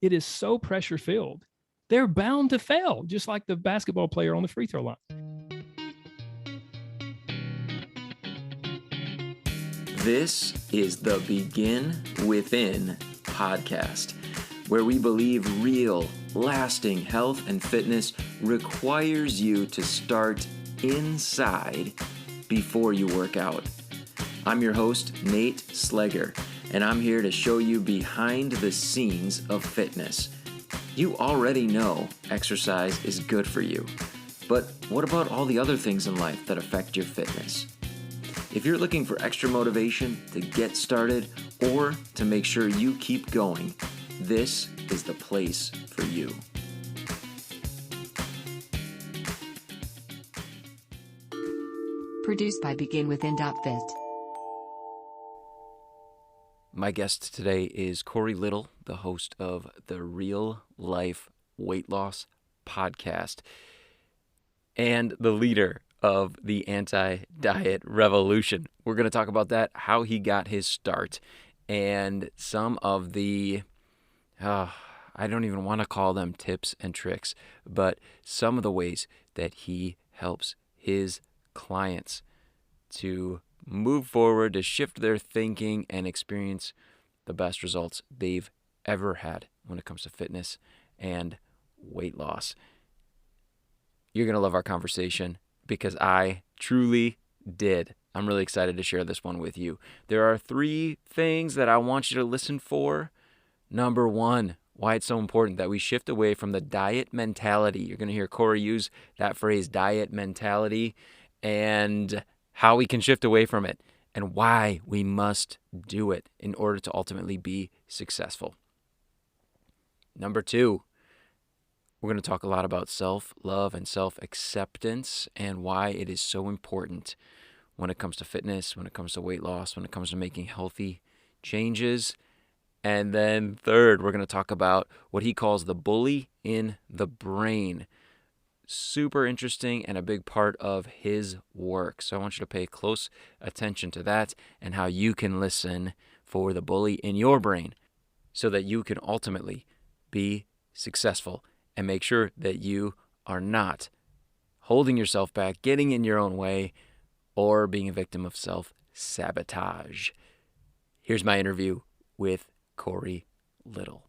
it is so pressure filled. They're bound to fail, just like the basketball player on the free throw line. This is the Begin Within podcast, where we believe real, lasting health and fitness requires you to start inside before you work out. I'm your host, Nate Slegger, and I'm here to show you behind the scenes of fitness. You already know exercise is good for you, but what about all the other things in life that affect your fitness? If you're looking for extra motivation to get started or to make sure you keep going, this is the place for you. Produced by BeginWithin.fit. My guest today is Corey Little, the host of the Real Life Weight Loss Podcast and the leader of the anti-diet revolution. We're going to talk about that, how he got his start, and some of the, I don't even want to call them tips and tricks, but some of the ways that he helps his clients to move forward, to shift their thinking and experience the best results they've ever had when it comes to fitness and weight loss. You're going to love our conversation, because I truly did. I'm really excited to share this one with you. There are 3 things that I want you to listen for. Number 1, why it's so important that we shift away from the diet mentality. You're going to hear Corey use that phrase, diet mentality, and how we can shift away from it and why we must do it in order to ultimately be successful. Number 2, we're going to talk a lot about self-love and self-acceptance and why it is so important when it comes to fitness, when it comes to weight loss, when it comes to making healthy changes. And then third, we're going to talk about what he calls the bully in the brain. Super interesting and a big part of his work. So I want you to pay close attention to that and how you can listen for the bully in your brain so that you can ultimately be successful and make sure that you are not holding yourself back, getting in your own way, or being a victim of self-sabotage. Here's my interview with Corey Little.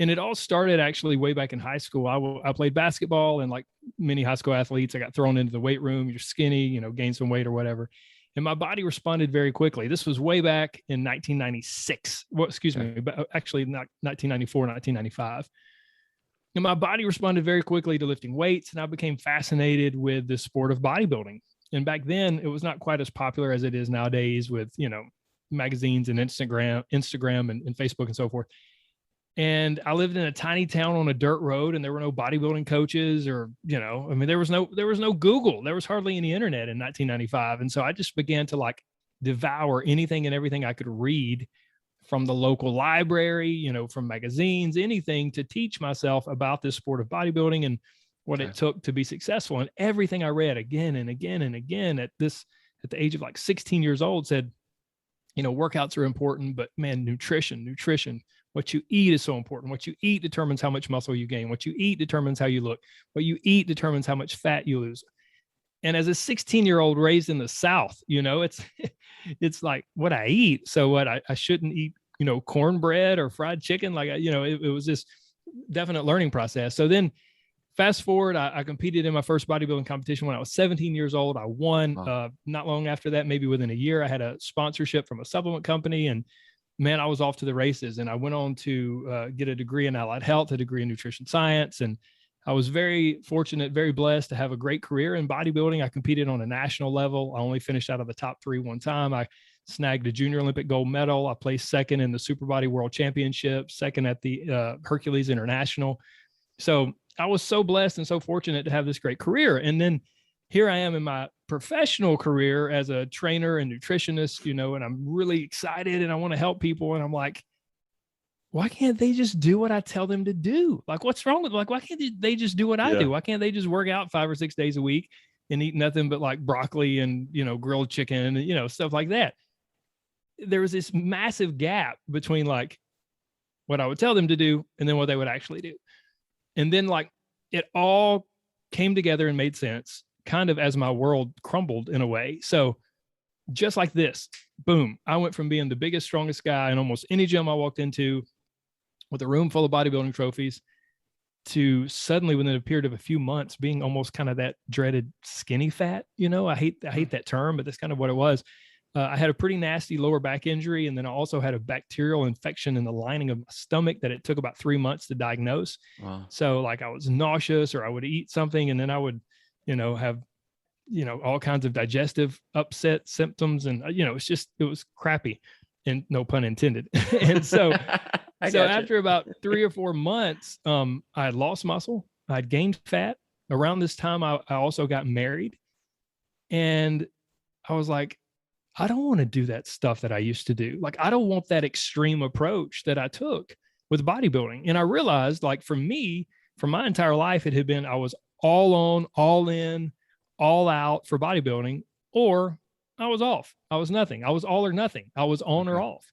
And it all started actually way back in high school. I played basketball, and like many high school athletes, I got thrown into the weight room. You're skinny, gain some weight or whatever. And my body responded very quickly. This was way back in 1996. Well, excuse me, but actually not 1994, 1995. And my body responded very quickly to lifting weights, and I became fascinated with the sport of bodybuilding. And back then, it was not quite as popular as it is nowadays with, magazines and Instagram and Facebook and so forth. And I lived in a tiny town on a dirt road, and there were no bodybuilding coaches or, there was no Google. There was hardly any internet in 1995. And so I just began to devour anything and everything I could read from the local library, from magazines, anything to teach myself about this sport of bodybuilding and what it took to be successful. And everything I read again and again and again at the age of 16 years old said, workouts are important, but man, nutrition, what you eat is so important. What you eat determines how much muscle you gain. What you eat determines how you look. What you eat determines how much fat you lose. And as a 16-year-old raised in the South, it's like what I eat. So what I shouldn't eat, cornbread or fried chicken. It was this definite learning process. So then fast forward, I competed in my first bodybuilding competition when I was 17 years old. I won. Not long after that, maybe within a year, I had a sponsorship from a supplement company, and man, I was off to the races. And I went on to get a degree in allied health, a degree in nutrition science. And I was very fortunate, very blessed to have a great career in bodybuilding. I competed on a national level. I only finished out of the top 3 one time. I snagged a junior Olympic gold medal. I placed second in the Super Body World Championship, second at the Hercules International. So I was so blessed and so fortunate to have this great career. And then here I am in my professional career as a trainer and nutritionist, and I'm really excited and I want to help people. And I'm like, why can't they just do what I tell them to do? What's wrong with, why can't they just do what I do? Why can't they just work out 5 or 6 days a week and eat nothing but broccoli and, grilled chicken and, stuff like that? There was this massive gap between what I would tell them to do, and then what they would actually do. And then like it all came together and made sense kind of as my world crumbled in a way. So just like this, boom, I went from being the biggest, strongest guy in almost any gym I walked into with a room full of bodybuilding trophies to suddenly within a period of a few months being almost kind of that dreaded skinny fat. You know, I hate that term, but that's kind of what it was. I had a pretty nasty lower back injury. And then I also had a bacterial infection in the lining of my stomach that it took about 3 months to diagnose. Wow. So like I was nauseous, or I would eat something and then I would, have, all kinds of digestive upset symptoms. And, it was crappy, and no pun intended. And so, after about 3 or 4 months, I had lost muscle, I'd gained fat. Around this time, I also got married, and I was like, I don't want to do that stuff that I used to do. Like, I don't want that extreme approach that I took with bodybuilding. And I realized, like, for me, for my entire life, it had been, I was all on, all in, all out for bodybuilding, or I was off. I was nothing. I was all or nothing. I was on or off.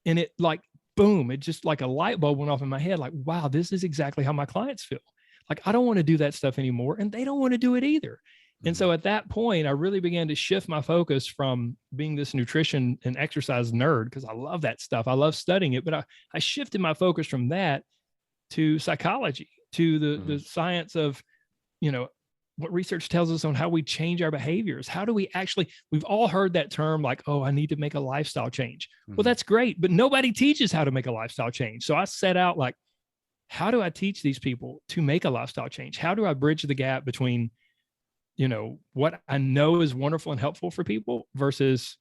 And it like, boom, it just like a light bulb went off in my head. Like, wow, this is exactly how my clients feel. Like, I don't want to do that stuff anymore. And they don't want to do it either. And so at that point, I really began to shift my focus from being this nutrition and exercise nerd, because I love that stuff. I love studying it, but I shifted my focus from that to psychology, to the science of, what research tells us on how we change our behaviors. How do we actually, we've all heard that term like, oh, I need to make a lifestyle change. Well, that's great, but nobody teaches how to make a lifestyle change. So I set out like, how do I teach these people to make a lifestyle change? How do I bridge the gap between, what I know is wonderful and helpful for people versus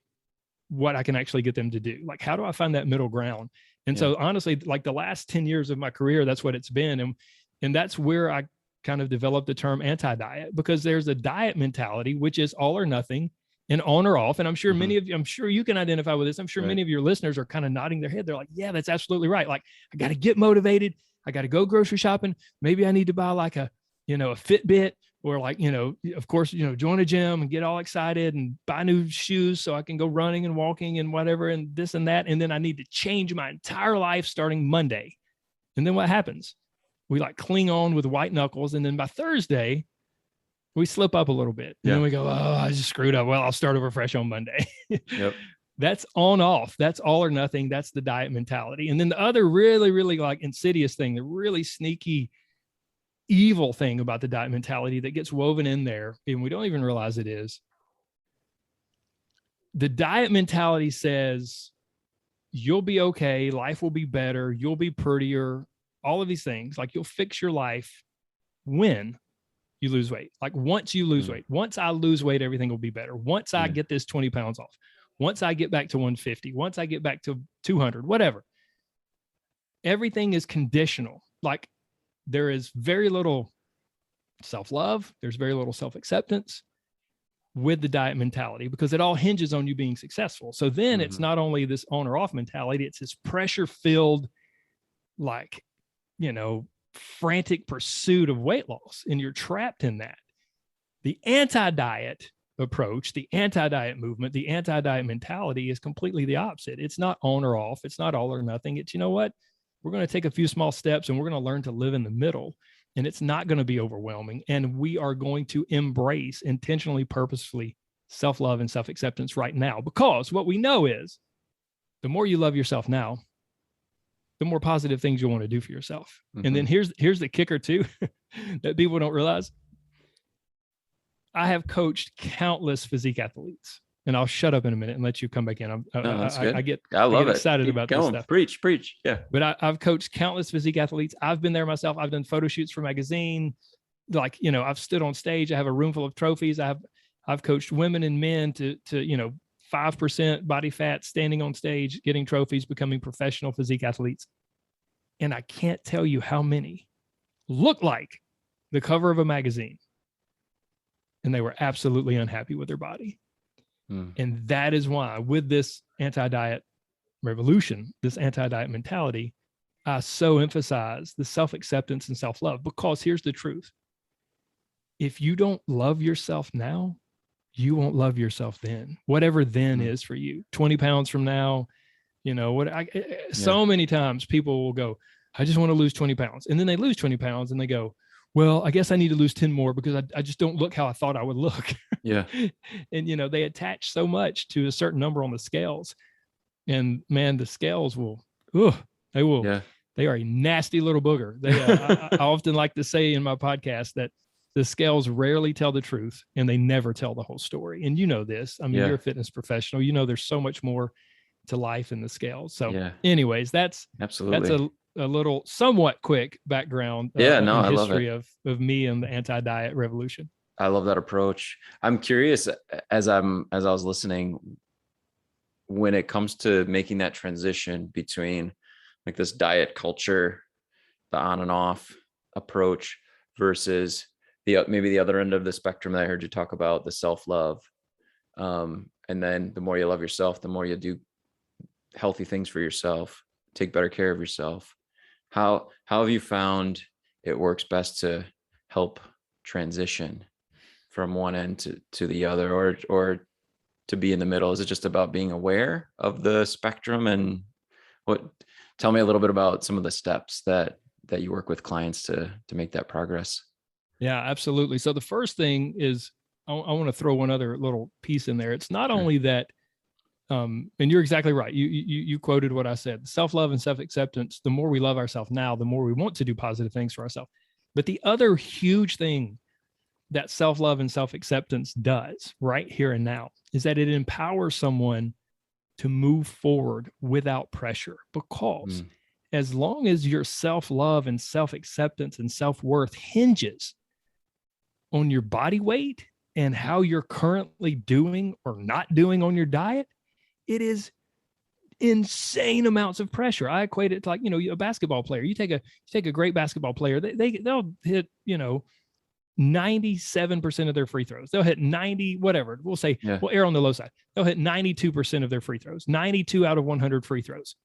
what I can actually get them to do? Like, how do I find that middle ground? And so honestly, like the last 10 years of my career, that's what it's been. And that's where I kind of developed the term anti-diet, because there's a diet mentality, which is all or nothing and on or off. And I'm sure many of you, I'm sure you can identify with this. I'm sure many of your listeners are kind of nodding their head. They're like, yeah, that's absolutely right. Like, I got to get motivated. I got to go grocery shopping. Maybe I need to buy like a Fitbit, or like, of course, join a gym and get all excited and buy new shoes so I can go running and walking and whatever, and this and that. And then I need to change my entire life starting Monday. And then what happens? We like cling on with white knuckles. And then by Thursday, we slip up a little bit. And then we go, oh, I just screwed up. Well, I'll start over fresh on Monday. That's on off. That's all or nothing. That's the diet mentality. And then the other really, really like insidious thing, the really sneaky, evil thing about the diet mentality that gets woven in there, and we don't even realize it is, the diet mentality says, you'll be okay. Life will be better. You'll be prettier. All of these things, like you'll fix your life when you lose weight. Like once you lose weight, once I lose weight, everything will be better. Once I get this 20 pounds off, once I get back to 150, once I get back to 200, whatever, everything is conditional. Like there is very little self-love. There's very little self-acceptance with the diet mentality, because it all hinges on you being successful. So then it's not only this on or off mentality, it's this pressure-filled, like, frantic pursuit of weight loss. And you're trapped in that. The anti-diet approach, the anti-diet movement, the anti-diet mentality is completely the opposite. It's not on or off. It's not all or nothing. It's, you know what? We're going to take a few small steps and we're going to learn to live in the middle. And it's not going to be overwhelming. And we are going to embrace intentionally, purposefully self-love and self-acceptance right now, because what we know is the more you love yourself now, the more positive things you'll want to do for yourself. And then here's the kicker too, that people don't realize. I have coached countless physique athletes, and I'll shut up in a minute and let you come back in. I get excited about this stuff. Preach. Yeah. But I've coached countless physique athletes. I've been there myself. I've done photo shoots for magazine. Like, I've stood on stage. I have a room full of trophies. I've coached women and men to 5% body fat, standing on stage, getting trophies, becoming professional physique athletes. And I can't tell you how many look like the cover of a magazine, and they were absolutely unhappy with their body. And that is why, with this anti-diet revolution, this anti-diet mentality, I so emphasize the self-acceptance and self-love, because here's the truth. If you don't love yourself now, you won't love yourself then, whatever then is for you. 20 pounds from now, You know what? So many times people will go, I just want to lose 20 pounds. And then they lose 20 pounds and they go, well, I guess I need to lose 10 more because I just don't look how I thought I would look. Yeah. And, you know, they attach so much to a certain number on the scales. And man, the scales will, they are a nasty little booger. They, I often like to say in my podcast that the scales rarely tell the truth and they never tell the whole story. And you know this. I mean, you're a fitness professional. You know, there's so much more to life in the scales. So anyways, that's absolutely a little somewhat quick background I history love it. of me and the anti-diet revolution. I love that approach. I'm curious as I was listening, when it comes to making that transition between like this diet culture, the on and off approach versus maybe the other end of the spectrum that I heard you talk about, the self-love. And then the more you love yourself, the more you do healthy things for yourself, take better care of yourself. How have you found it works best to help transition from one end to the other, or to be in the middle? Is it just about being aware of the spectrum? And tell me a little bit about some of the steps that you work with clients to make that progress. Yeah, absolutely. So the first thing is I want to throw one other little piece in there. It's not only that, and you're exactly right. You quoted what I said, self-love and self-acceptance. The more we love ourselves now, the more we want to do positive things for ourselves. But the other huge thing that self-love and self-acceptance does right here and now is that it empowers someone to move forward without pressure, because as long as your self-love and self-acceptance and self-worth hinges on your body weight and how you're currently doing or not doing on your diet, it is insane amounts of pressure. I equate it to like, you know, a basketball player. You take a great basketball player, they'll hit, you know, 97% of their free throws. They'll hit 90, whatever. We'll say, we'll err on the low side. They'll hit 92% of their free throws, 92 out of 100 free throws.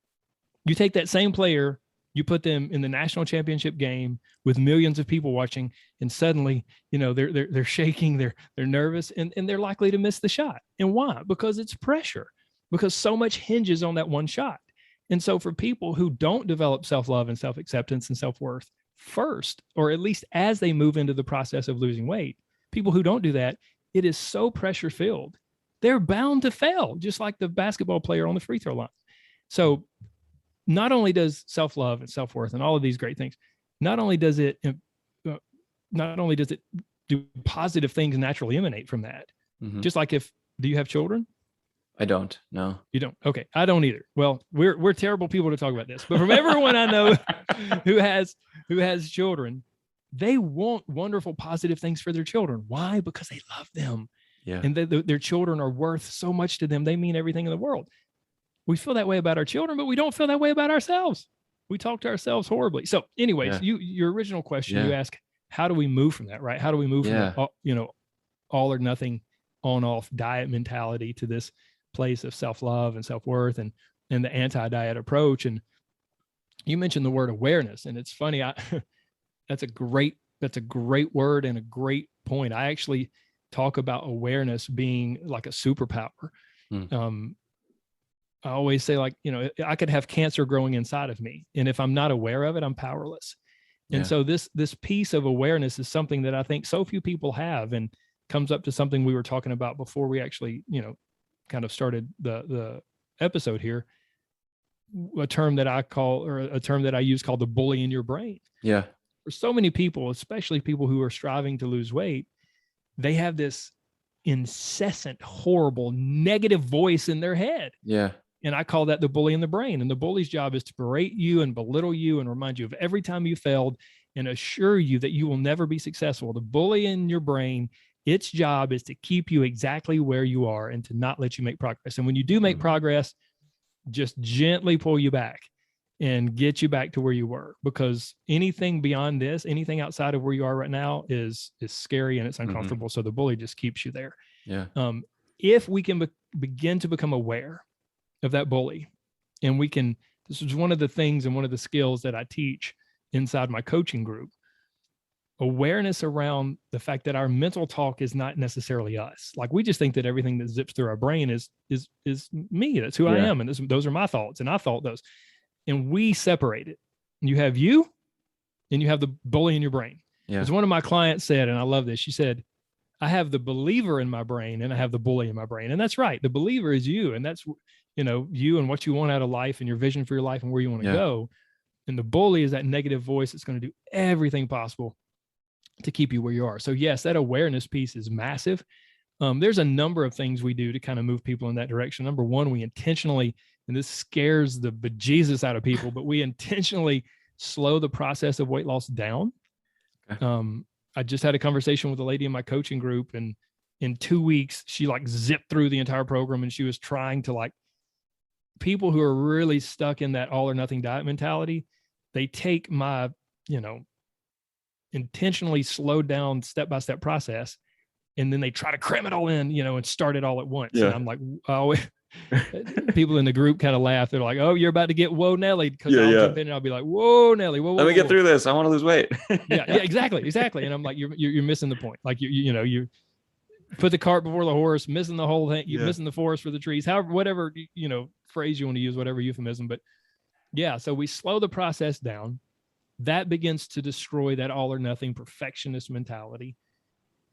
You take that same player, you put them in the national championship game with millions of people watching, and suddenly, you know, they're shaking, they're nervous, and they're likely to miss the shot. And why? Because it's pressure, because so much hinges on that one shot. And so for people who don't develop self-love and self-acceptance and self-worth first, or at least as they move into the process of losing weight, people who don't do that, it is so pressure filled. They're bound to fail, just like the basketball player on the free throw line. So not only does self-love and self-worth and all of these great things, not only does it do positive things naturally emanate from that. Just like do you have children? I don't. No. You don't? Okay. I don't either. Well, we're terrible people to talk about this, but from everyone I know who has children, they want wonderful, positive things for their children. Why? Because they love them. Yeah. And their children are worth so much to them. They mean everything in the world. We feel that way about our children, but we don't feel that way about ourselves. We talk to ourselves horribly. So anyways, your original question, you ask, how do we move from that, right? How do we move from, all or nothing on off diet mentality to this place of self-love and self-worth and the anti-diet approach? And you mentioned the word awareness, and it's funny. That's a great word and a great point. I actually talk about awareness being like a superpower. I always say, like, you know, I could have cancer growing inside of me, and if I'm not aware of it, I'm powerless. And so this piece of awareness is something that I think so few people have, and comes up to something we were talking about before we actually, you know, kind of started the episode here. A term that I use called the bully in your brain. Yeah. For so many people, especially people who are striving to lose weight, they have this incessant, horrible, negative voice in their head. Yeah. And I call that the bully in the brain. And the bully's job is to berate you and belittle you and remind you of every time you failed and assure you that you will never be successful. The bully in your brain, its job is to keep you exactly where you are and to not let you make progress. And when you do make progress, just gently pull you back and get you back to where you were, because anything beyond this, anything outside of where you are right now is scary and it's uncomfortable. So the bully just keeps you there. Yeah. If we can begin to become aware of that bully, and this is one of the things and one of the skills that I teach inside my coaching group. awareness around the fact that our mental talk is not necessarily us. Like we just think that everything that zips through our brain is me. That's who I am. And those are my thoughts. And I thought those, and we separate it. You have you and you have the bully in your brain. Yeah. As one of my clients said, and I love this, she said, I have the believer in my brain and I have the bully in my brain. And that's right. The believer is you. And that's, you and what you want out of life and your vision for your life and where you want to go. And the bully is that negative voice that's going to do everything possible to keep you where you are. So yes, that awareness piece is massive. There's a number of things we do to kind of move people in that direction. Number one, we intentionally, and this scares the bejesus out of people, but we intentionally slow the process of weight loss down. Okay. I just had a conversation with a lady in my coaching group, and in 2 weeks, she like zipped through the entire program, and she was trying to like people who are really stuck in that all or nothing diet mentality. They take my, intentionally slowed down step-by-step process, and then they try to cram it all in, and start it all at once. Yeah. And I'm like, oh, people in the group kind of laugh. They're like, oh, you're about to get whoa Nelly. Because I'll jump in and I'll be like, whoa Nelly, whoa. Let me get through this. I want to lose weight. yeah, exactly. And I'm like, you're missing the point. Like you put the cart before the horse, missing the whole thing. You're missing the forest for the trees. However, whatever phrase you want to use, whatever euphemism. But yeah, so we slow the process down. That begins to destroy that all or nothing perfectionist mentality.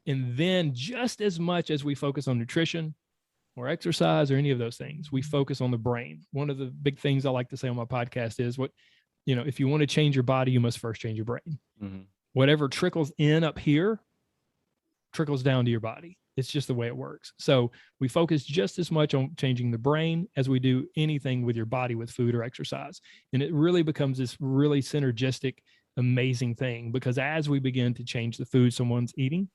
And then just as much as we focus on nutrition or exercise or any of those things, we focus on the brain. One of the big things I like to say on my podcast is if you want to change your body, you must first change your brain. Mm-hmm. Whatever trickles in up here trickles down to your body. It's just the way it works. So we focus just as much on changing the brain as we do anything with your body, with food or exercise. And it really becomes this really synergistic, amazing thing, because as we begin to change the food someone's eating,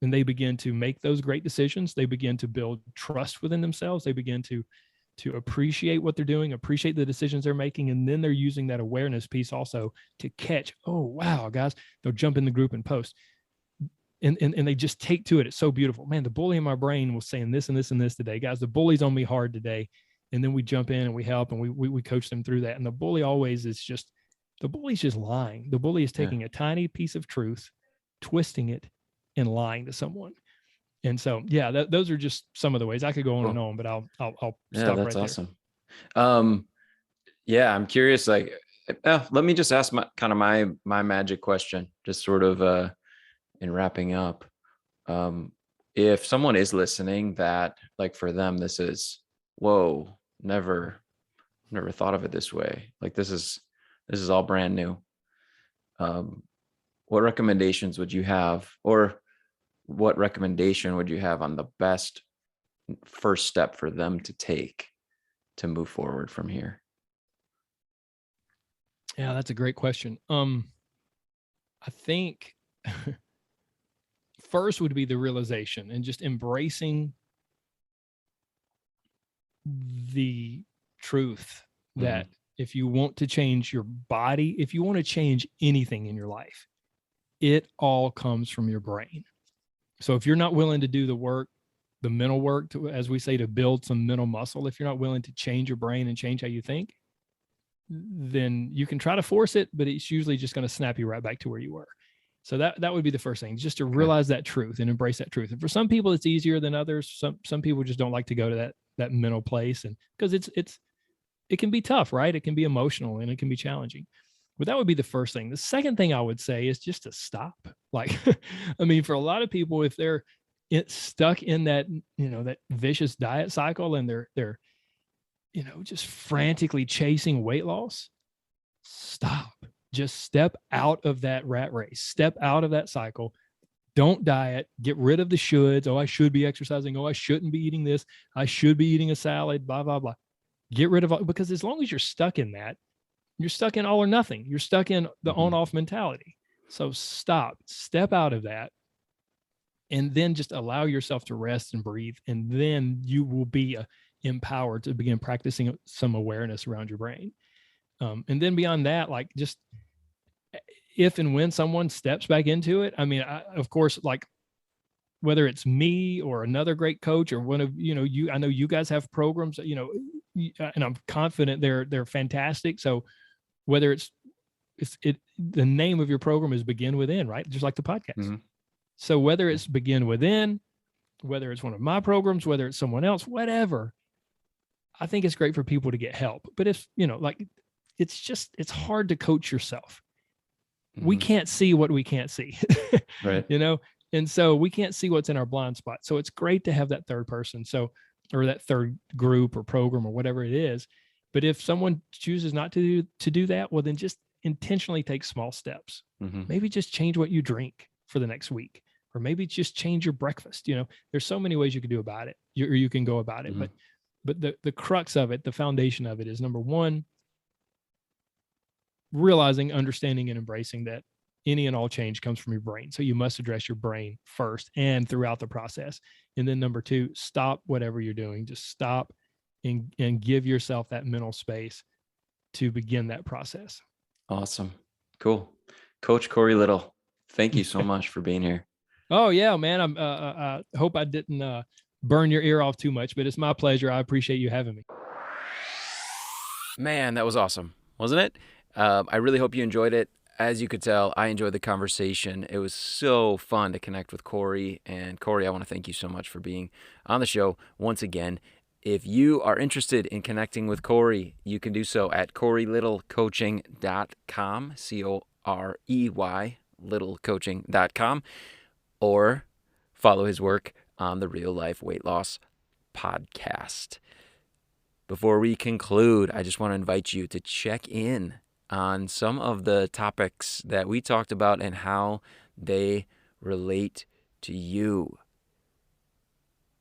and they begin to make those great decisions, they begin to build trust within themselves. They begin to appreciate what they're doing, appreciate the decisions they're making. And then they're using that awareness piece also to catch, oh, wow, guys, they'll jump in the group and post. And they just take to it. It's so beautiful. Man, the bully in my brain was saying this and this and this today. Guys, the bully's on me hard today. And then we jump in and we help and we coach them through that. And the bully always is just, the bully's just lying. The bully is taking a tiny piece of truth, twisting it, and lying to someone. And so, those are just some of the ways. I could go on and on, but I'll stop right there. That's awesome. I'm curious, like, let me just ask my magic question, just sort of, in wrapping up, if someone is listening that, like, for them, this is, whoa, never thought of it this way. Like, this is all brand new. What recommendations would you have, or what recommendation would you have on the best first step for them to take to move forward from here? Yeah, that's a great question. I think first would be the realization and just embracing the truth that if you want to change your body, if you want to change anything in your life, it all comes from your brain. So if you're not willing to do the work, the mental work, to, as we say, to build some mental muscle, if you're not willing to change your brain and change how you think, then you can try to force it, but it's usually just going to snap you right back to where you were. So that would be the first thing, just to realize that truth and embrace that truth. And for some people, it's easier than others. Some people just don't like to go to that mental place, and because it can be tough, right? It can be emotional and it can be challenging. But that would be the first thing. The second thing I would say is just to stop. Like, I mean, for a lot of people, if they're stuck in that, that vicious diet cycle and they're just frantically chasing weight loss, stop. Just step out of that rat race, step out of that cycle. Don't diet, get rid of the shoulds. Oh, I should be exercising. Oh, I shouldn't be eating this. I should be eating a salad, blah, blah, blah. Get rid of all, because as long as you're stuck in that, you're stuck in all or nothing. You're stuck in the on-off mentality. So stop, step out of that, and then just allow yourself to rest and breathe. And then you will be empowered to begin practicing some awareness around your brain. And then beyond that, like, just if and when someone steps back into it, I mean, of course, like, whether it's me or another great coach or one of, I know you guys have programs, and I'm confident they're fantastic. So whether it's the name of your program is Begin Within, right? Just like the podcast. Mm-hmm. So whether it's Begin Within, whether it's one of my programs, whether it's someone else, whatever, I think it's great for people to get help. But if, like, it's hard to coach yourself. We can't see what we can't see, Right. And so we can't see what's in our blind spot. So it's great to have that third person. Or that third group or program or whatever it is. But if someone chooses not to do that, well, then just intentionally take small steps. Mm-hmm. Maybe just change what you drink for the next week, or maybe just change your breakfast. There's so many ways you can do about it, or you can go about it. Mm-hmm. But the crux of it, the foundation of it is, number one, realizing, understanding, and embracing that any and all change comes from your brain. So you must address your brain first and throughout the process. And then number two, stop whatever you're doing. Just stop and give yourself that mental space to begin that process. Awesome. Cool. Coach Corey Little, thank you so much for being here. Oh yeah, man. I hope I didn't burn your ear off too much, but it's my pleasure. I appreciate you having me. Man, that was awesome, wasn't it? I really hope you enjoyed it. As you could tell, I enjoyed the conversation. It was so fun to connect with Corey. And Corey, I want to thank you so much for being on the show once again. If you are interested in connecting with Corey, you can do so at CoreyLittleCoaching.com, COREY, littlecoaching.com, or follow his work on the Real Life Weight Loss Podcast. Before we conclude, I just want to invite you to check in on some of the topics that we talked about and how they relate to you.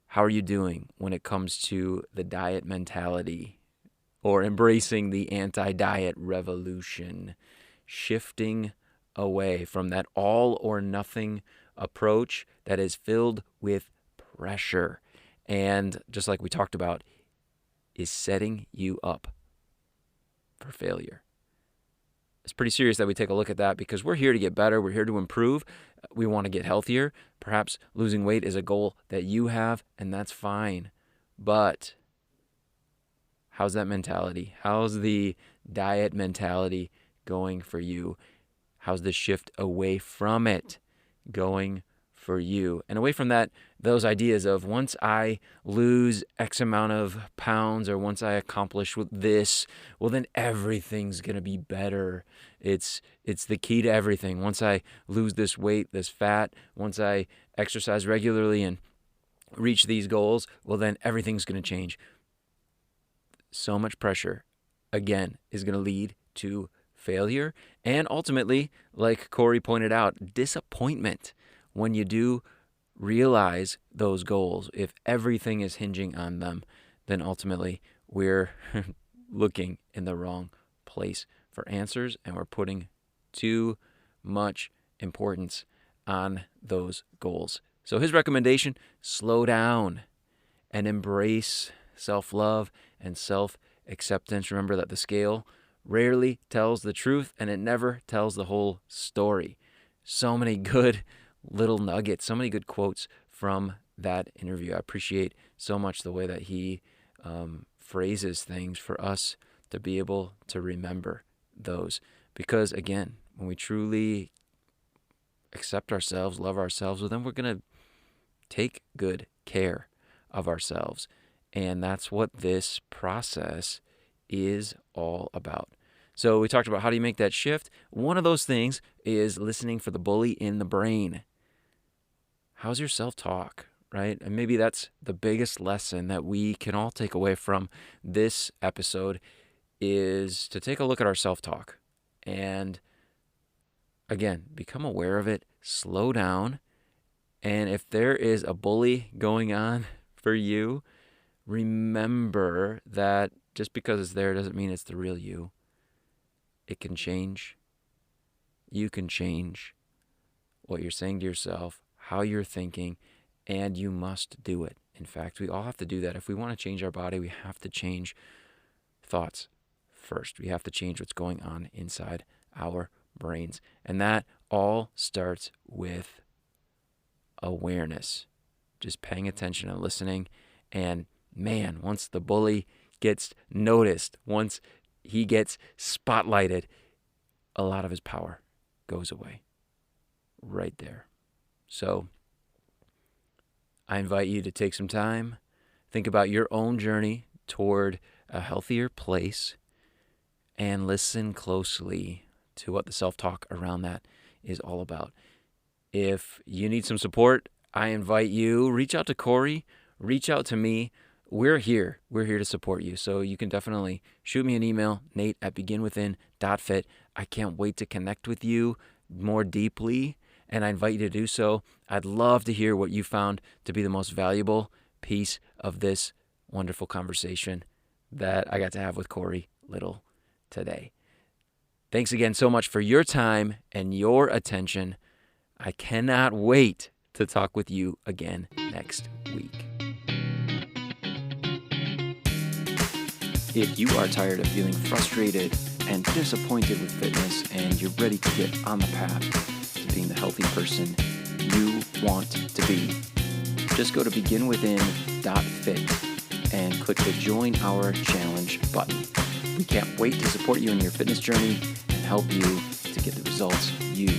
How are you doing when it comes to the diet mentality or embracing the anti-diet revolution, shifting away from that all or nothing approach that is filled with pressure and, just like we talked about, is setting you up for failure? It's pretty serious that we take a look at that, because we're here to get better. We're here to improve. We want to get healthier. Perhaps losing weight is a goal that you have, and that's fine. But how's that mentality? How's the diet mentality going for you? How's the shift away from it going for you? And away from that, those ideas of once I lose X amount of pounds, or once I accomplish with this, well, then everything's going to be better. It's the key to everything. Once I lose this weight, this fat, once I exercise regularly and reach these goals, well, then everything's going to change. So much pressure, again, is going to lead to failure and ultimately, like Corey pointed out, disappointment when you do realize those goals. If everything is hinging on them, then ultimately we're looking in the wrong place for answers, and we're putting too much importance on those goals. So his recommendation, slow down and embrace self-love and self-acceptance. Remember that the scale rarely tells the truth, and it never tells the whole story. So many good little nuggets, so many good quotes from that interview. I appreciate so much the way that he phrases things for us to be able to remember those. Because again, when we truly accept ourselves, love ourselves, well, then we're going to take good care of ourselves. And that's what this process is all about. So we talked about how do you make that shift. One of those things is listening for the bully in the brain. How's your self-talk, right? And maybe that's the biggest lesson that we can all take away from this episode, is to take a look at our self-talk and, again, become aware of it, slow down, and if there is a bully going on for you, remember that just because it's there doesn't mean it's the real you. It can change. You can change what you're saying to yourself, how you're thinking, and you must do it. In fact, we all have to do that. If we want to change our body, we have to change thoughts first. We have to change what's going on inside our brains. And that all starts with awareness, just paying attention and listening. And man, once the bully gets noticed, once he gets spotlighted, a lot of his power goes away right there. So I invite you to take some time, think about your own journey toward a healthier place, and listen closely to what the self-talk around that is all about. If you need some support, I invite you, reach out to Corey, reach out to me. We're here. We're here to support you. So you can definitely shoot me an email, nate@beginwithin.fit. I can't wait to connect with you more deeply, and I invite you to do so. I'd love to hear what you found to be the most valuable piece of this wonderful conversation that I got to have with Corey Little today. Thanks again so much for your time and your attention. I cannot wait to talk with you again next week. If you are tired of feeling frustrated and disappointed with fitness and you're ready to get on the path to being the healthy person you want to be, just go to beginwithin.fit and click the Join Our Challenge button. We can't wait to support you in your fitness journey and help you to get the results you